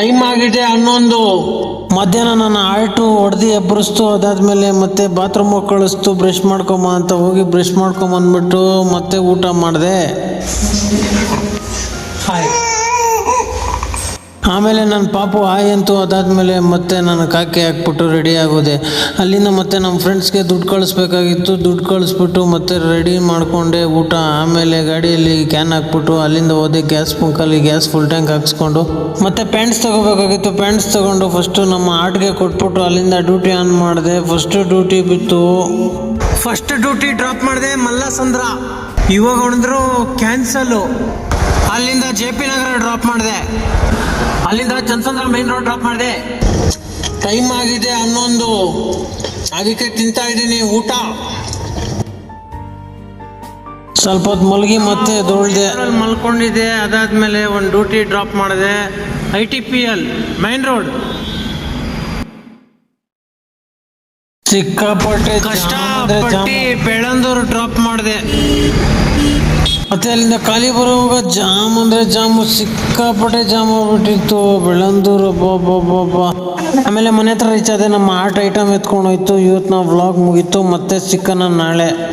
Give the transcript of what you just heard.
Time ಆಗಿದೆ 11. ಮಧ್ಯಾಹ್ನ ನನ್ನ ಆಲ್ಟು ಹೊಡೆದು ಎಬ್ಬರಿಸ್ತು. ಅದಾದಮೇಲೆ ಮತ್ತೆ ಬಾತ್ರೂಮಿಗೆ ಕಳಿಸ್ತು ಬ್ರಷ್ ಮಾಡ್ಕೊಂಬ ಅಂತ. ಹೋಗಿ ಬ್ರಷ್ ಮಾಡ್ಕೊಂಬಂದ್ಬಿಟ್ಟು ಮತ್ತೆ ಊಟ ಮಾಡಿದೆ. ಆಮೇಲೆ ನನ್ನ ಪಾಪು ಹಾಯ್ ಅಂತು. ಅದಾದಮೇಲೆ ಮತ್ತೆ ನಾನು ಕಾಕಿ ಹಾಕ್ಬಿಟ್ಟು ರೆಡಿ ಆಗೋದೆ. ಅಲ್ಲಿಂದ ಮತ್ತೆ ನಮ್ಮ ಫ್ರೆಂಡ್ಸ್ಗೆ ದುಡ್ಡು ಕಳಿಸ್ಬೇಕಾಗಿತ್ತು. ದುಡ್ಡು ಕಳಿಸ್ಬಿಟ್ಟು ಮತ್ತೆ ರೆಡಿ ಮಾಡಿಕೊಂಡೆ ಊಟ. ಆಮೇಲೆ ಗಾಡಿಯಲ್ಲಿ ಕ್ಯಾನ್ ಹಾಕ್ಬಿಟ್ಟು ಅಲ್ಲಿಂದ ಹೋದೆ ಗ್ಯಾಸ್ ಬಂಕಲ್ಲಿ. ಗ್ಯಾಸ್ ಫುಲ್ ಟ್ಯಾಂಕ್ ಹಾಕ್ಸ್ಕೊಂಡು ಮತ್ತೆ ಪ್ಯಾಂಟ್ಸ್ ತೊಗೋಬೇಕಾಗಿತ್ತು. ಪ್ಯಾಂಟ್ಸ್ ತೊಗೊಂಡು ಫಸ್ಟು ನಮ್ಮ ಆಟ್ಗೆ ಕೊಟ್ಬಿಟ್ಟು ಅಲ್ಲಿಂದ ಡ್ಯೂಟಿ ಆನ್ ಮಾಡಿದೆ. ಫಸ್ಟ್ ಡ್ಯೂಟಿ ಬಿತ್ತು. ಫಸ್ಟ್ ಡ್ಯೂಟಿ ಡ್ರಾಪ್ ಮಾಡಿದೆ ಮಲ್ಲಸಂದ್ರ. ಇವಾಗ ಹೊಡೆದ್ರು ಕ್ಯಾನ್ಸಲ್ಲು. ಅಲ್ಲಿಂದ JP ನಗರ ಡ್ರಾಪ್ ಮಾಡಿದೆ. ಅಲ್ಲಿಂದ ಚಂದ್ಸಂದ್ರ ಮೇನ್ ರೋಡ್ ಡ್ರಾಪ್ ಮಾಡಿದೆ. ಟೈಮ್ ಆಗಿದೆ 11. ಅದಕ್ಕೆ ತಿಂತಾ ಇದ್ದೀನಿ ಊಟ. ಸ್ವಲ್ಪ ಹೊತ್ತು ಮಲಗಿ ಮತ್ತೆ ದೊಡ್ದೆ ಮಲ್ಕೊಂಡಿದ್ದೆ. ಅದಾದ್ಮೇಲೆ ಒಂದು ಡ್ಯೂಟಿ ಡ್ರಾಪ್ ಮಾಡಿದೆ ITPL ಮೈನ್ ರೋಡ್. ಸಿಕ್ಕಾಪಟ್ಟೆ ಕಷ್ಟಪಟ್ಟು ಬೆಳಂದೂರು ಡ್ರಾಪ್ ಮಾಡಿದೆ. ಮತ್ತೆ ಅಲ್ಲಿಂದ ಖಾಲಿ ಬರುವಾಗ ಜಾಮ್ ಅಂದರೆ ಜಾಮು, ಸಿಕ್ಕಾಪಟ್ಟೆ ಜಾಮ್ ಆಗ್ಬಿಟ್ಟಿತ್ತು ಬೆಳಂದೂರು. ಬಾಬಾ. ಆಮೇಲೆ ಮನೆ ಹತ್ರ ರೀಚ್ ಆದೆ. ನಮ್ಮ ಆರ್ಟ್ ಐಟಮ್ ಎತ್ಕೊಂಡು ಹೋಯ್ತು. ಇವತ್ತು ನಾವು ವ್ಲಾಗ್ ಮುಗೀತು. ಮತ್ತೆ ಸಿಕ್ಕನ ನಾಳೆ.